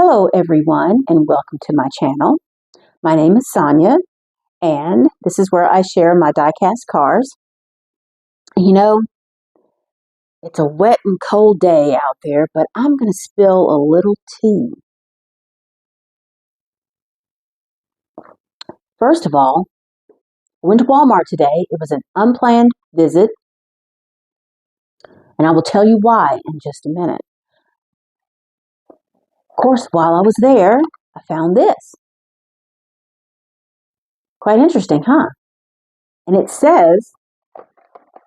Hello everyone and welcome to my channel. My name is Sonia and this is where I share my diecast cars. You know, it's a wet and cold day out there, but I'm going to spill a little tea. First of all, I went to Walmart today. It was an unplanned visit and I will tell you why in just a minute. Of course, while I was there, I found this. Quite interesting, huh? And it says,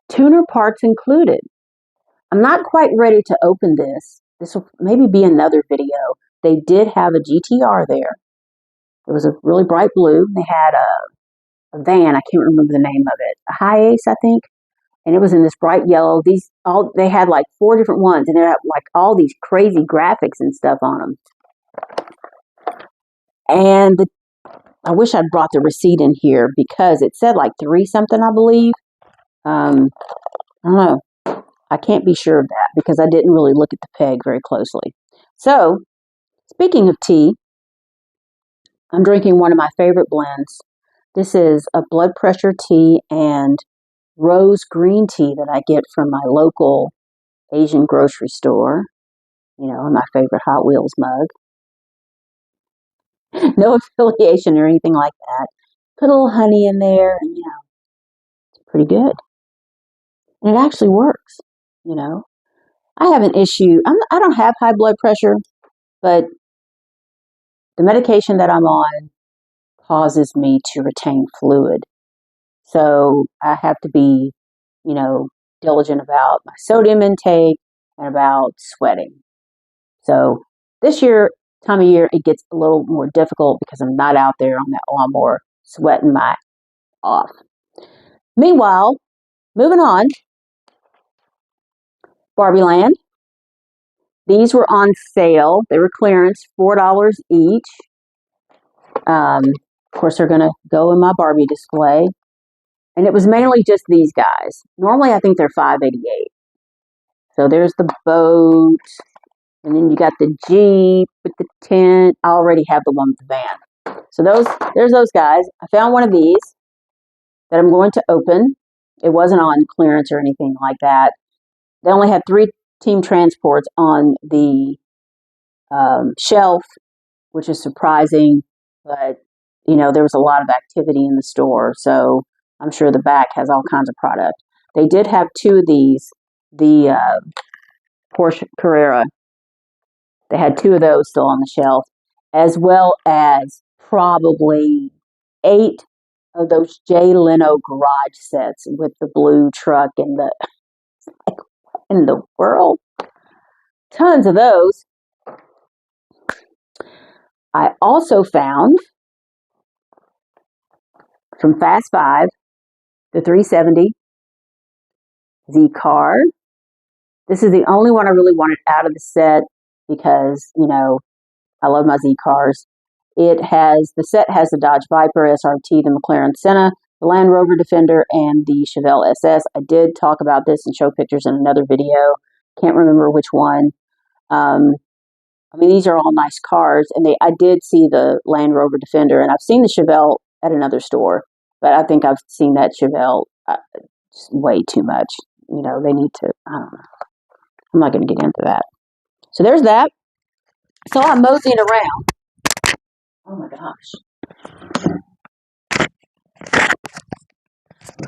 tuner parts included. I'm not quite ready to open this. This will maybe be another video. They did have a GTR there. It was a really bright blue. They had a van. I can't remember the name of it. A Hi-Ace, I think. And it was in this bright yellow. They had like 4 different ones, and they had like all these crazy graphics and stuff on them. And I wish I'd brought the receipt in here because it said like 3 something, I believe. I don't know. I can't be sure of that because I didn't really look at the peg very closely. So, speaking of tea, I'm drinking one of my favorite blends. This is a blood pressure tea and rose green tea that I get from my local Asian grocery store. You know, in my favorite Hot Wheels mug. No affiliation or anything like that. Put a little honey in there and, it's pretty good. And it actually works, I have an issue. I don't have high blood pressure, but the medication that I'm on causes me to retain fluid. So I have to be, diligent about my sodium intake and about sweating. So this time of year, it gets a little more difficult because I'm not out there on that lawnmower sweating my off. Meanwhile, moving on, Barbie Land. These were on sale. They were clearance, $4 each. Of course, they're going to go in my Barbie display. And it was mainly just these guys. Normally, I think they're $5.88. So there's the boat. And then you got the Jeep with the tent. I already have the one with the van. So there's those guys. I found one of these that I'm going to open. It wasn't on clearance or anything like that. They only had 3 team transports on the shelf, which is surprising. But, there was a lot of activity in the store. So I'm sure the back has all kinds of product. They did have 2 of these. The Porsche Carrera. They had 2 of those still on the shelf, as well as probably 8 of those Jay Leno garage sets with the blue truck and like, what in the world? Tons of those. I also found from Fast 5 the 370 Z car. This is the only one I really wanted out of the set because, I love my Z cars. The set has the Dodge Viper SRT, the McLaren Senna, the Land Rover Defender, and the Chevelle SS. I did talk about this and show pictures in another video. Can't remember which one. These are all nice cars, and I did see the Land Rover Defender, and I've seen the Chevelle at another store, but I think I've seen that Chevelle just way too much. They need to, I don't know. I'm not going to get into that. So there's that. So I'm moseying around. Oh my gosh.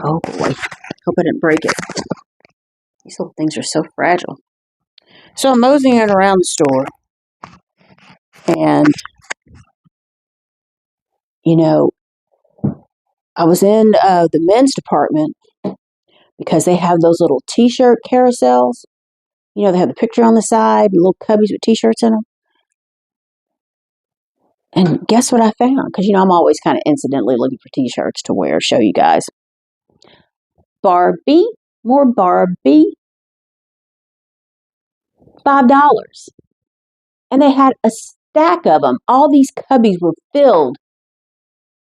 Oh boy. Hope I didn't break it. These little things are so fragile. So I'm moseying around the store. And, I was in the men's department because they have those little t-shirt carousels. They have the picture on the side, little cubbies with t-shirts in them. And guess what I found? Because, I'm always kind of incidentally looking for t-shirts to wear, show you guys. Barbie, more Barbie, $5. And they had a stack of them. All these cubbies were filled.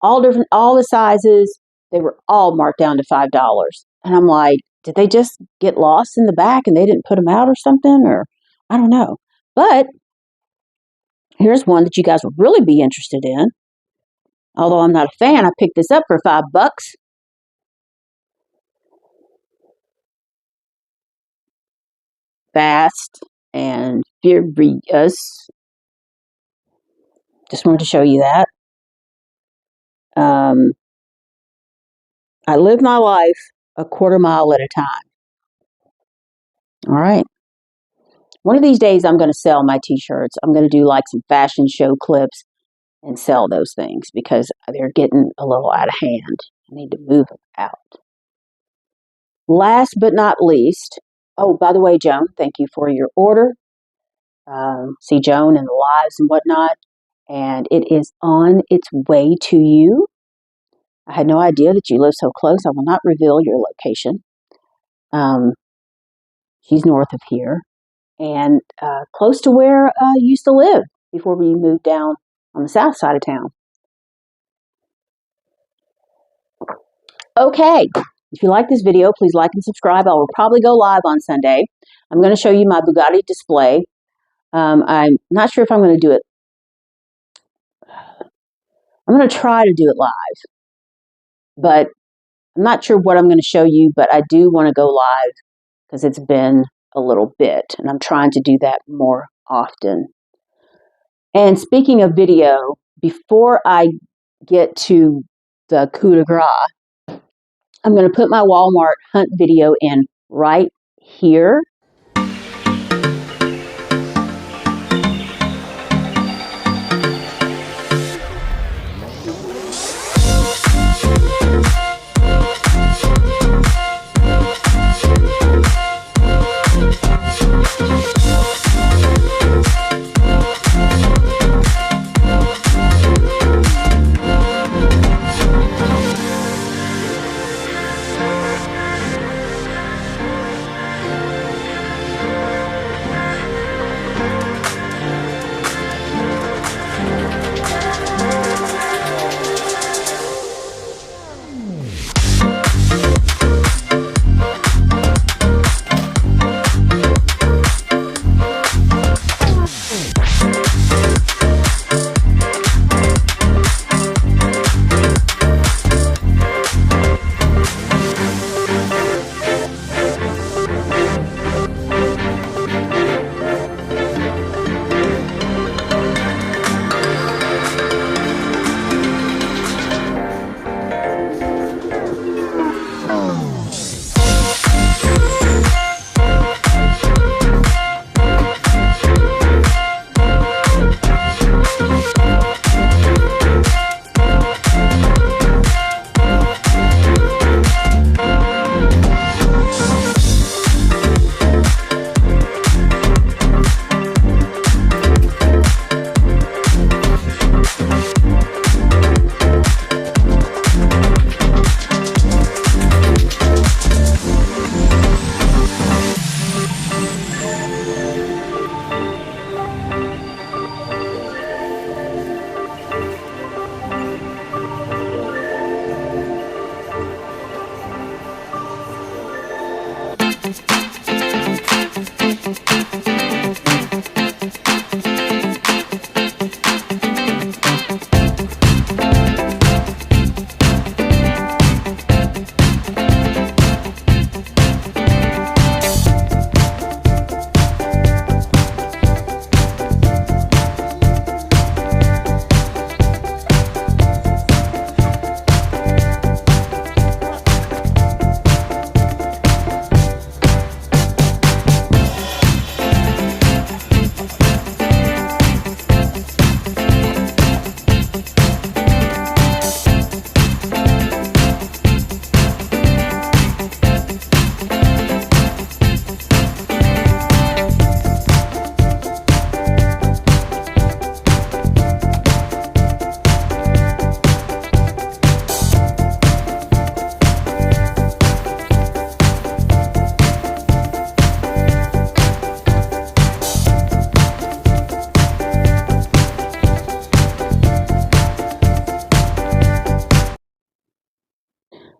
All the sizes. They were all marked down to $5. And I'm like, did they just get lost in the back and they didn't put them out or something? Or I don't know. But Here's one that you guys would really be interested in. Although I'm not a fan, I picked this up for $5. Fast and furious. Just wanted to show you that. I live my life a quarter mile at a time. All right. One of these days, I'm going to sell my t-shirts. I'm going to do like some fashion show clips and sell those things because they're getting a little out of hand. I need to move them out. Last but not least, oh, by the way, Joan, thank you for your order. See Joan in the lives and whatnot, and it is on its way to you. I had no idea that you live so close. I will not reveal your location. She's north of here and close to where I used to live before we moved down on the south side of town. Okay, if you like this video, please like and subscribe. I will probably go live on Sunday. I'm going to show you my Bugatti display. I'm not sure if I'm going to do it. I'm going to try to do it live, but I'm not sure what I'm going to show you, but I do want to go live because it's been a little bit, and I'm trying to do that more often. And speaking of video, before I get to the coup de grace, I'm going to put my Walmart hunt video in right here.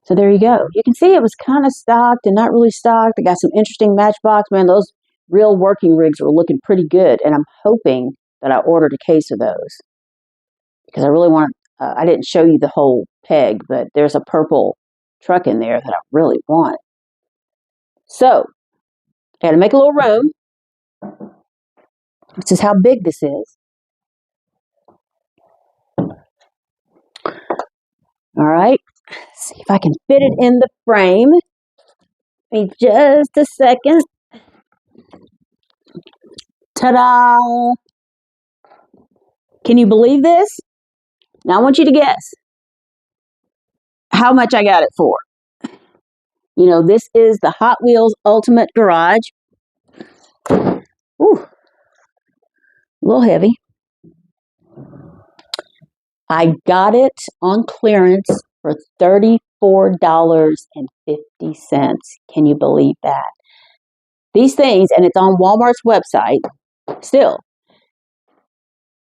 So there you go. You can see it was kind of stocked and not really stocked. I got some interesting Matchbox. Man, those real working rigs were looking pretty good. And I'm hoping that I ordered a case of those because I really want. I didn't show you the whole peg, but there's a purple truck in there that I really want. So I got to make a little room. This is how big this is. All right. Let's see if I can fit it in the frame. Give me just a second. Ta-da! Can you believe this? Now I want you to guess how much I got it for. You know, this is the Hot Wheels Ultimate Garage. Ooh, a little heavy. I got it on clearance for $34.50. Can you believe that? These things, and it's on Walmart's website, still,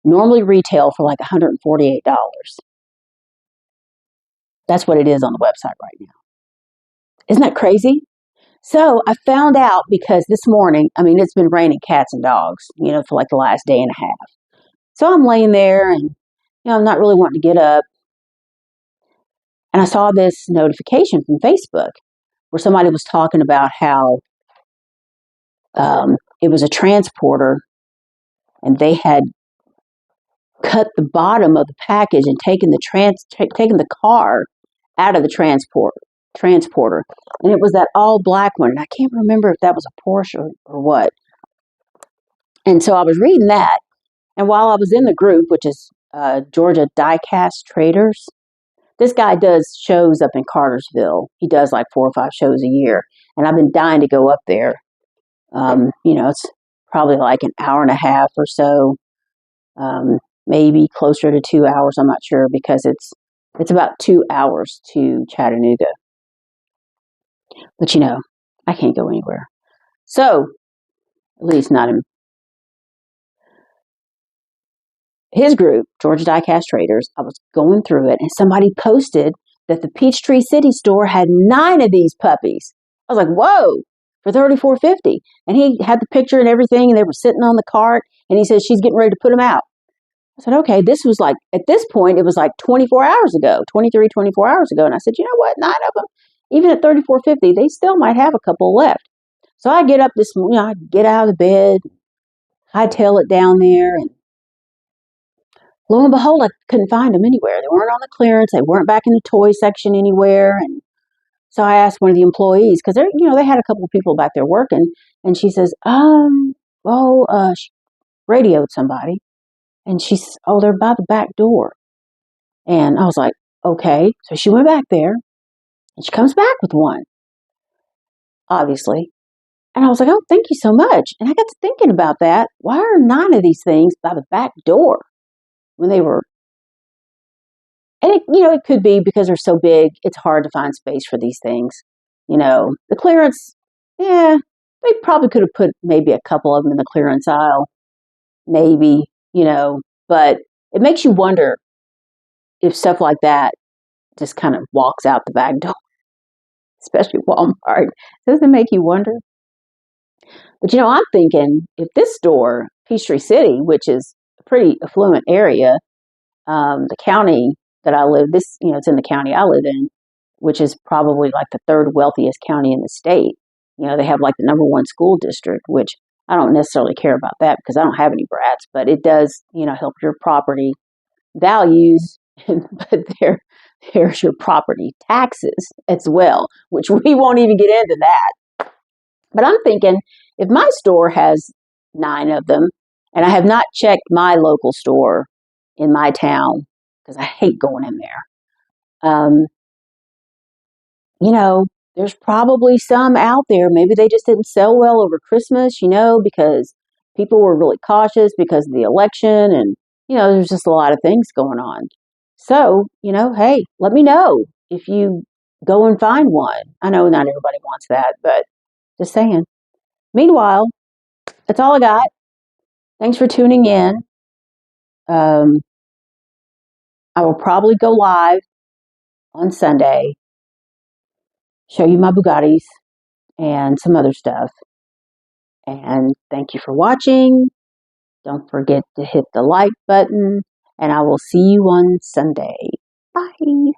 normally retail for like $148. That's what it is on the website right now. Isn't that crazy? So I found out because this morning, I mean, it's been raining cats and dogs, you know, for like the last day and a half. So I'm laying there and, you know, I'm not really wanting to get up. And I saw this notification from Facebook where somebody was talking about how it was a transporter and they had cut the bottom of the package and taken the car out of the transporter. And it was that all black one. And I can't remember if that was a Porsche or what. And so I was reading that. And while I was in the group, which is Georgia Diecast Traders, this guy does shows up in Cartersville. He does like 4 or 5 shows a year. And I've been dying to go up there. You know, it's probably like an hour and a half or so, maybe closer to 2 hours. I'm not sure because it's about 2 hours to Chattanooga. But you know, I can't go anywhere. So, at least not in his group, Georgia Diecast Traders. I was going through it and somebody posted that the Peachtree City store had 9 of these puppies. I was like, whoa, for $34.50. And he had the picture and everything, and they were sitting on the cart, and he said, she's getting ready to put them out. I said, okay, this was like, at this point, it was like 24 hours ago, 24 hours ago. And I said, you know what, 9 of them, even at $34.50, they still might have a couple left. So I get up this morning, I get out of the bed, hightail it down there, and lo and behold, I couldn't find them anywhere. They weren't on the clearance. They weren't back in the toy section anywhere. And so I asked one of the employees, because they had a couple of people back there working, and she says, she radioed somebody, and she says, oh, they're by the back door. And I was like, okay. So she went back there, and she comes back with one, obviously. And I was like, oh, thank you so much. And I got to thinking about that. Why are 9 of these things by the back door when they were? And it could be because they're so big, it's hard to find space for these things. You know, the clearance, yeah, they probably could have put maybe a couple of them in the clearance aisle, maybe, but it makes you wonder if stuff like that just kind of walks out the back door, especially Walmart. Doesn't it make you wonder? But, I'm thinking if this store, Peachtree City, which is a pretty affluent area, the county that I live, it's in the county I live in, which is probably like the 3rd wealthiest county in the state. They have like the #1 school district, which I don't necessarily care about that because I don't have any brats, but it does, help your property values. But there's your property taxes as well, which we won't even get into that. But I'm thinking if my store has 9 of them, and I have not checked my local store in my town because I hate going in there. There's probably some out there. Maybe they just didn't sell well over Christmas, because people were really cautious because of the election and, there's just a lot of things going on. So, hey, let me know if you go and find one. I know not everybody wants that, but just saying. Meanwhile, that's all I got. Thanks for tuning in. I will probably go live on Sunday, show you my Bugattis and some other stuff. And thank you for watching. Don't forget to hit the like button, and I will see you on Sunday. Bye.